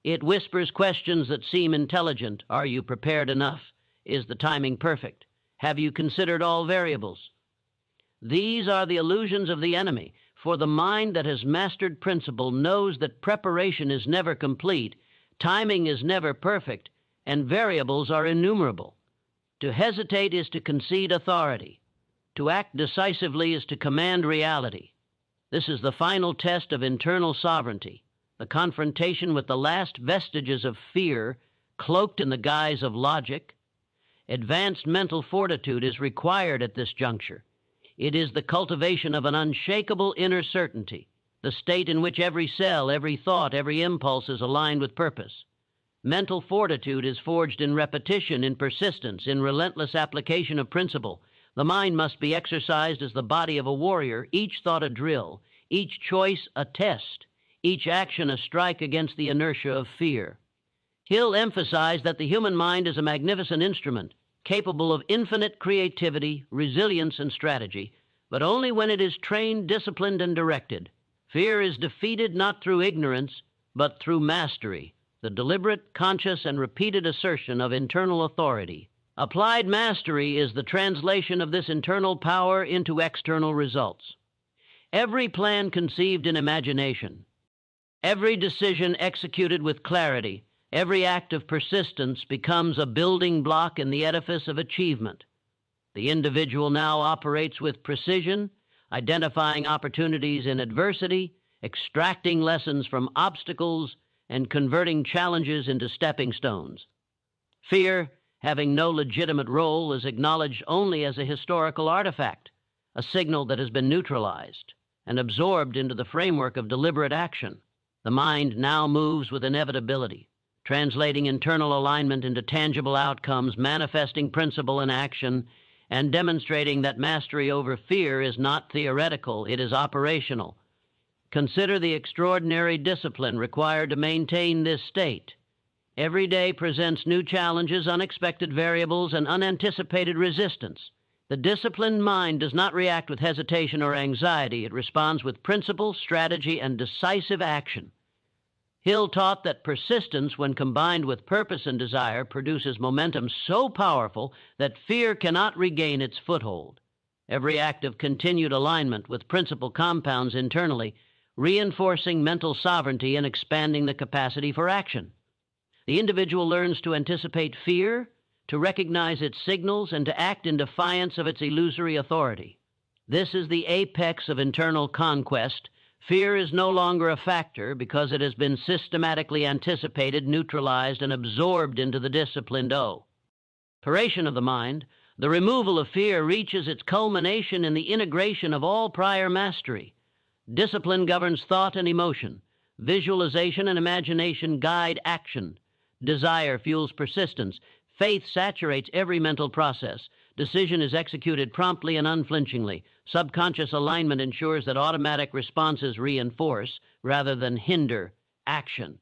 It whispers questions that seem intelligent. Are you prepared enough? Is the timing perfect? Have you considered all variables? These are the illusions of the enemy, for the mind that has mastered principle knows that preparation is never complete, timing is never perfect, and variables are innumerable. To hesitate is to concede authority. To act decisively is to command reality. This is the final test of internal sovereignty, the confrontation with the last vestiges of fear, cloaked in the guise of logic. Advanced mental fortitude is required at this juncture. It is the cultivation of an unshakable inner certainty, the state in which every cell, every thought, every impulse is aligned with purpose. Mental fortitude is forged in repetition, in persistence, in relentless application of principle. The mind must be exercised as the body of a warrior, each thought a drill, each choice a test, each action a strike against the inertia of fear. Hill emphasized that the human mind is a magnificent instrument, capable of infinite creativity, resilience, and strategy, but only when it is trained, disciplined, and directed. Fear is defeated not through ignorance, but through mastery, the deliberate, conscious, and repeated assertion of internal authority. Applied mastery is the translation of this internal power into external results. Every plan conceived in imagination, every decision executed with clarity, every act of persistence becomes a building block in the edifice of achievement. The individual now operates with precision, identifying opportunities in adversity, extracting lessons from obstacles, and converting challenges into stepping stones. Fear, having no legitimate role, is acknowledged only as a historical artifact, a signal that has been neutralized. and absorbed into the framework of deliberate action. The mind now moves with inevitability, translating internal alignment into tangible outcomes, manifesting principle in action, and demonstrating that mastery over fear is not theoretical, it is operational. Consider the extraordinary discipline required to maintain this state. Every day presents new challenges, unexpected variables, and unanticipated resistance. The disciplined mind does not react with hesitation or anxiety. It responds with principle, strategy, and decisive action. Hill taught that persistence, when combined with purpose and desire, produces momentum so powerful that fear cannot regain its foothold. Every act of continued alignment with principle compounds internally, reinforcing mental sovereignty and expanding the capacity for action. The individual learns to anticipate fear, to recognize its signals, and to act in defiance of its illusory authority. This is the apex of internal conquest. Fear is no longer a factor because it has been systematically anticipated, neutralized, and absorbed into the disciplined O. Operation of the mind, the removal of fear reaches its culmination in the integration of all prior mastery. Discipline governs thought and emotion. Visualization and imagination guide action. Desire fuels persistence. Faith saturates every mental process. Decision is executed promptly and unflinchingly. Subconscious alignment ensures that automatic responses reinforce, rather than hinder, action.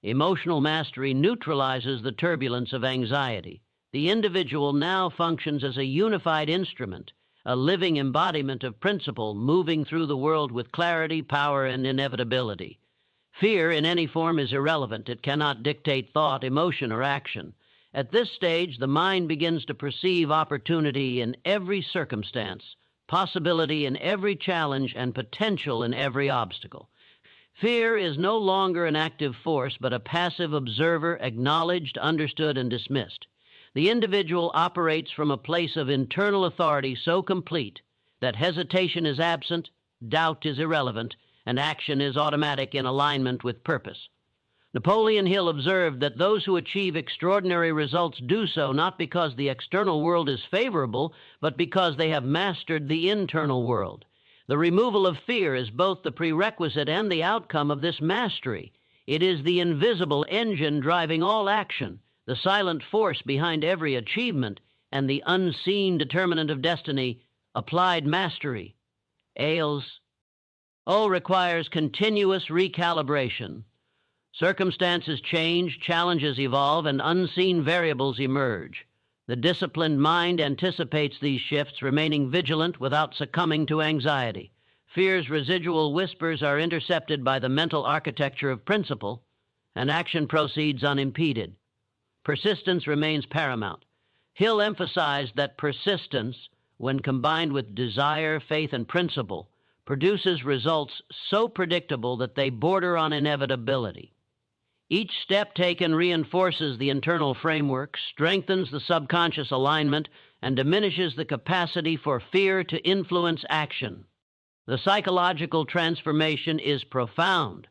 Emotional mastery neutralizes the turbulence of anxiety. The individual now functions as a unified instrument, a living embodiment of principle, moving through the world with clarity, power, and inevitability. Fear in any form is irrelevant. It cannot dictate thought, emotion, or action. At this stage, the mind begins to perceive opportunity in every circumstance, possibility in every challenge, and potential in every obstacle. Fear is no longer an active force, but a passive observer, acknowledged, understood, and dismissed. The individual operates from a place of internal authority so complete that hesitation is absent, doubt is irrelevant, and action is automatic in alignment with purpose. Napoleon Hill observed that those who achieve extraordinary results do so not because the external world is favorable, but because they have mastered the internal world. The removal of fear is both the prerequisite and the outcome of this mastery. It is the invisible engine driving all action, the silent force behind every achievement, and the unseen determinant of destiny, applied mastery. O requires continuous recalibration. Circumstances change, challenges evolve, and unseen variables emerge. The disciplined mind anticipates these shifts, remaining vigilant without succumbing to anxiety. Fear's residual whispers are intercepted by the mental architecture of principle, and action proceeds unimpeded. Persistence remains paramount. Hill emphasized that persistence, when combined with desire, faith, and principle, produces results so predictable that they border on inevitability. Each step taken reinforces the internal framework, strengthens the subconscious alignment, and diminishes the capacity for fear to influence action. The psychological transformation is profound.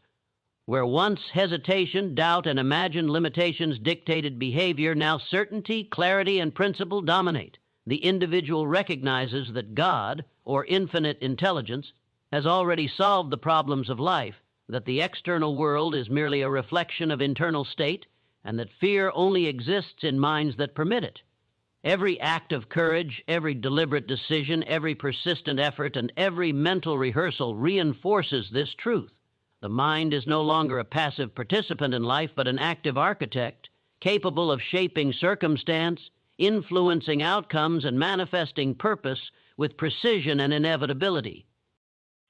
Where once hesitation, doubt, and imagined limitations dictated behavior, now certainty, clarity, and principle dominate. The individual recognizes that God, or infinite intelligence, has already solved the problems of life, that the external world is merely a reflection of internal state, and that fear only exists in minds that permit it. Every act of courage, every deliberate decision, every persistent effort, and every mental rehearsal reinforces this truth. The mind is no longer a passive participant in life, but an active architect, capable of shaping circumstance, influencing outcomes, and manifesting purpose with precision and inevitability.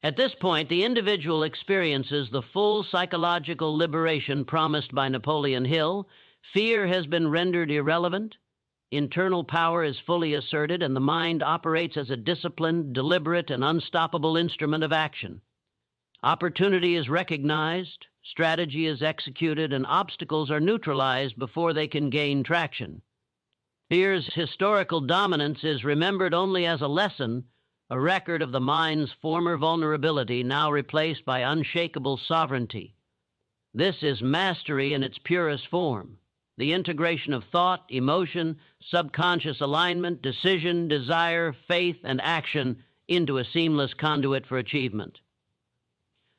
At this point, the individual experiences the full psychological liberation promised by Napoleon Hill. Fear has been rendered irrelevant, internal power is fully asserted, and the mind operates as a disciplined, deliberate, and unstoppable instrument of action. Opportunity is recognized, strategy is executed, and obstacles are neutralized before they can gain traction. Fear's historical dominance is remembered only as a lesson, a record of the mind's former vulnerability now replaced by unshakable sovereignty. This is mastery in its purest form, the integration of thought, emotion, subconscious alignment, decision, desire, faith, and action into a seamless conduit for achievement.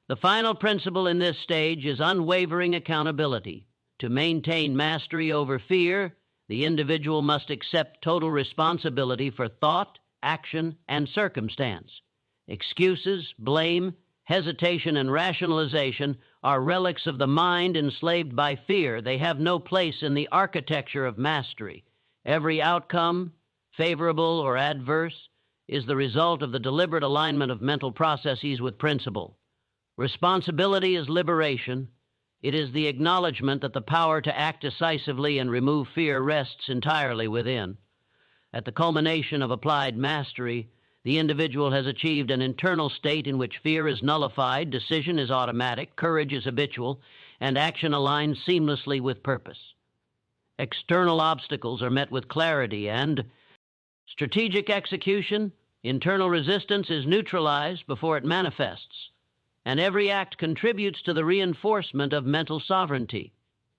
The final principle in this stage is unwavering accountability. To maintain mastery over fear, the individual must accept total responsibility for thought, action, and circumstance. Excuses, blame, hesitation, and rationalization are relics of the mind enslaved by fear. They have no place in the architecture of mastery. Every outcome, favorable or adverse, is the result of the deliberate alignment of mental processes with principle. Responsibility is liberation. It is the acknowledgement that the power to act decisively and remove fear rests entirely within. At the culmination of applied mastery, the individual has achieved an internal state in which fear is nullified, decision is automatic, courage is habitual, and action aligns seamlessly with purpose. External obstacles are met with clarity and strategic execution. Internal resistance is neutralized before it manifests, and every act contributes to the reinforcement of mental sovereignty.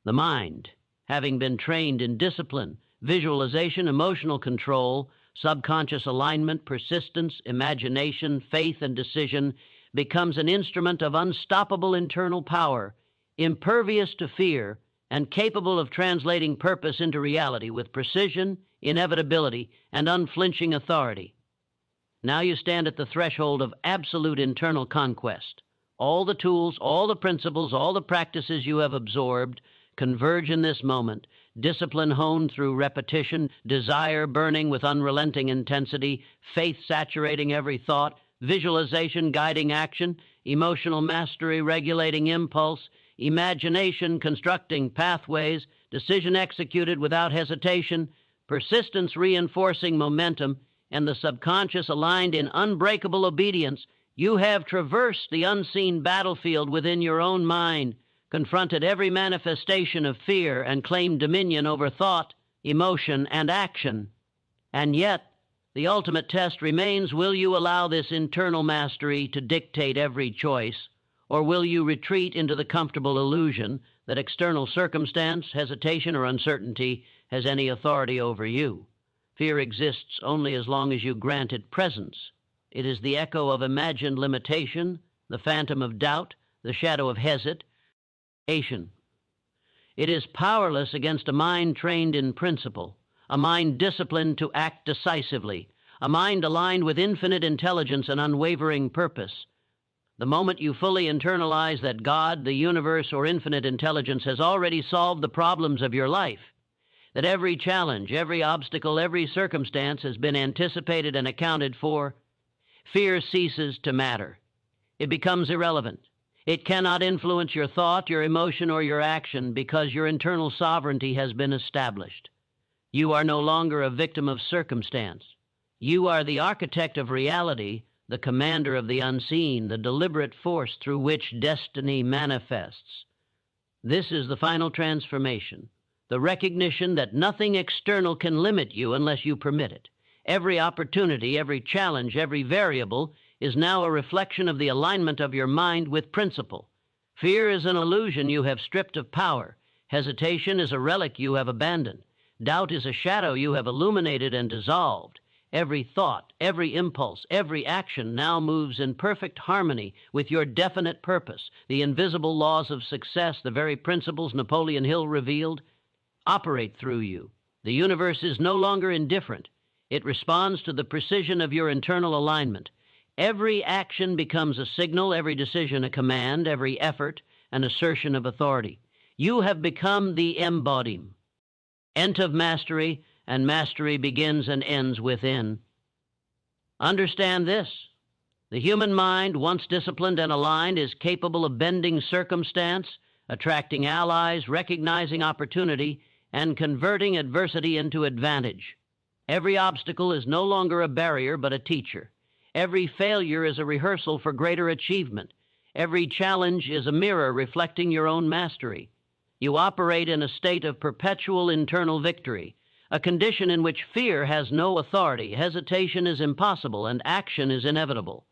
The mind, having been trained in discipline, visualization, emotional control, subconscious alignment, persistence, imagination, faith, and decision, becomes an instrument of unstoppable internal power, impervious to fear, and capable of translating purpose into reality with precision, inevitability, and unflinching authority. Now you stand at the threshold of absolute internal conquest. All the tools, all the principles, all the practices you have absorbed converge in this moment. Discipline honed through repetition, desire burning with unrelenting intensity, faith saturating every thought, visualization guiding action, emotional mastery regulating impulse, imagination constructing pathways, decision executed without hesitation, persistence reinforcing momentum, and the subconscious aligned in unbreakable obedience. You have traversed the unseen battlefield within your own mind, confronted every manifestation of fear, and claimed dominion over thought, emotion, and action. And yet, the ultimate test remains: will you allow this internal mastery to dictate every choice, or will you retreat into the comfortable illusion that external circumstance, hesitation, or uncertainty has any authority over you? Fear exists only as long as you grant it presence. It is the echo of imagined limitation, the phantom of doubt, the shadow of hesitation. It is powerless against a mind trained in principle, a mind disciplined to act decisively, a mind aligned with infinite intelligence and unwavering purpose. The moment you fully internalize that God, the universe, or infinite intelligence has already solved the problems of your life, that every challenge, every obstacle, every circumstance has been anticipated and accounted for, fear ceases to matter. It becomes irrelevant. It cannot influence your thought, your emotion, or your action because your internal sovereignty has been established. You are no longer a victim of circumstance. You are the architect of reality, the commander of the unseen, the deliberate force through which destiny manifests. This is the final transformation, the recognition that nothing external can limit you unless you permit it. Every opportunity, every challenge, every variable is now a reflection of the alignment of your mind with principle. Fear is an illusion you have stripped of power. Hesitation is a relic you have abandoned. Doubt is a shadow you have illuminated and dissolved. Every thought, every impulse, every action now moves in perfect harmony with your definite purpose. The invisible laws of success, the very principles Napoleon Hill revealed, operate through you. The universe is no longer indifferent. It responds to the precision of your internal alignment. Every action becomes a signal, every decision a command, every effort an assertion of authority. You have become the embodiment of mastery, and mastery begins and ends within. Understand this: the human mind, once disciplined and aligned, is capable of bending circumstance, attracting allies, recognizing opportunity, and converting adversity into advantage. Every obstacle is no longer a barrier but a teacher. Every failure is a rehearsal for greater achievement. Every challenge is a mirror reflecting your own mastery. You operate in a state of perpetual internal victory, a condition in which fear has no authority, hesitation is impossible, and action is inevitable.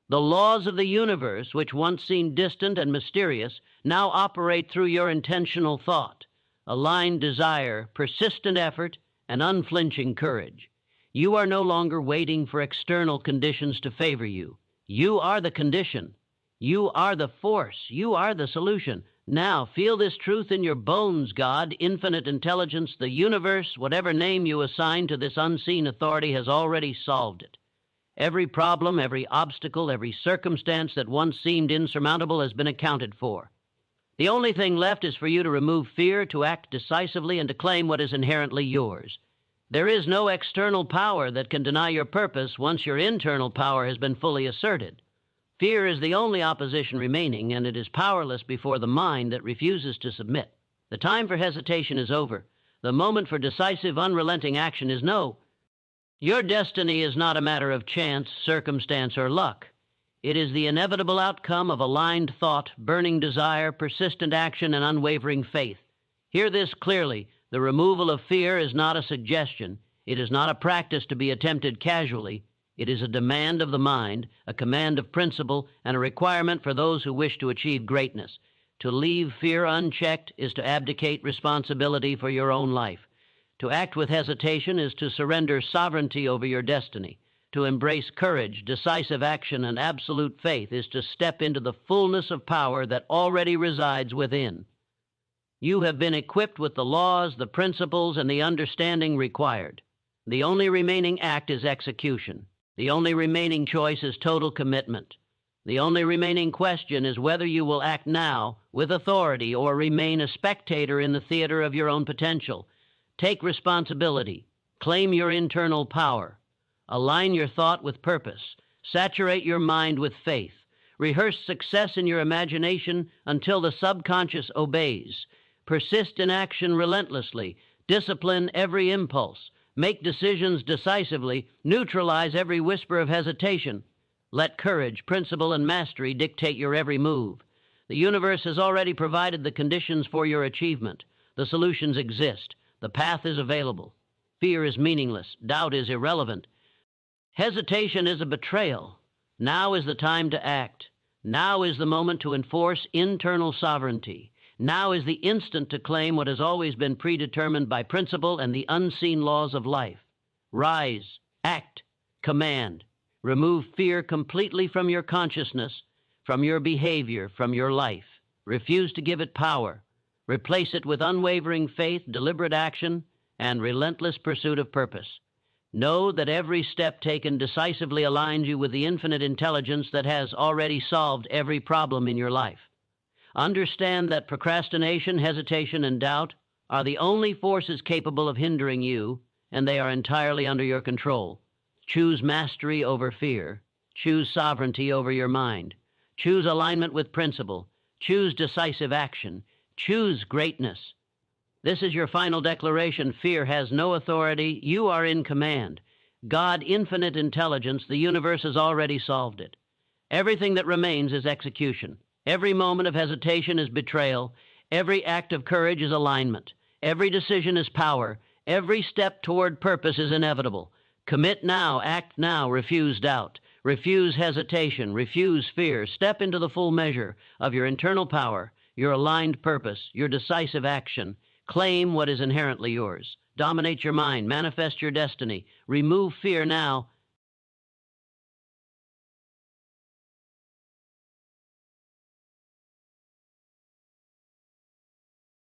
The laws of the universe, which once seemed distant and mysterious, now operate through your intentional thought, aligned desire, persistent effort, and unflinching courage. You are no longer waiting for external conditions to favor you. You are the condition. You are the force. You are the solution. Now, feel this truth in your bones, God, infinite intelligence, the universe, whatever name you assign to this unseen authority, has already solved it. Every problem, every obstacle, every circumstance that once seemed insurmountable has been accounted for. The only thing left is for you to remove fear, to act decisively, and to claim what is inherently yours. There is no external power that can deny your purpose once your internal power has been fully asserted. Fear is the only opposition remaining, and it is powerless before the mind that refuses to submit. The time for hesitation is over. The moment for decisive, unrelenting action is now. Your destiny is not a matter of chance, circumstance, or luck. It is the inevitable outcome of aligned thought, burning desire, persistent action, and unwavering faith. Hear this clearly. The removal of fear is not a suggestion. It is not a practice to be attempted casually. It is a demand of the mind, a command of principle, and a requirement for those who wish to achieve greatness. To leave fear unchecked is to abdicate responsibility for your own life. To act with hesitation is to surrender sovereignty over your destiny. To embrace courage, decisive action, and absolute faith is to step into the fullness of power that already resides within. You have been equipped with the laws, the principles, and the understanding required. The only remaining act is execution. The only remaining choice is total commitment. The only remaining question is whether you will act now with authority or remain a spectator in the theater of your own potential. Take responsibility. Claim your internal power. Align your thought with purpose. Saturate your mind with faith. Rehearse success in your imagination until the subconscious obeys. Persist in action relentlessly. Discipline every impulse. Make decisions decisively. Neutralize every whisper of hesitation. Let courage, principle, and mastery dictate your every move. The universe has already provided the conditions for your achievement. The solutions exist. The path is available. Fear is meaningless. Doubt is irrelevant. Hesitation is a betrayal. Now is the time to act. Now is the moment to enforce internal sovereignty. Now is the instant to claim what has always been predetermined by principle and the unseen laws of life. Rise, act, command. Remove fear completely from your consciousness, from your behavior, from your life. Refuse to give it power. Replace it with unwavering faith, deliberate action, and relentless pursuit of purpose. Know that every step taken decisively aligns you with the infinite intelligence that has already solved every problem in your life. Understand that procrastination, hesitation, and doubt are the only forces capable of hindering you, and they are entirely under your control. Choose mastery over fear. Choose sovereignty over your mind. Choose alignment with principle. Choose decisive action. Choose greatness. This is your final declaration. Fear has no authority. You are in command. God, infinite intelligence, the universe has already solved it. Everything that remains is execution. Every moment of hesitation is betrayal. Every act of courage is alignment. Every decision is power. Every step toward purpose is inevitable. Commit now, act now, refuse doubt. Refuse hesitation, refuse fear. Step into the full measure of your internal power, your aligned purpose, your decisive action. Claim what is inherently yours. Dominate your mind. Manifest your destiny. Remove fear now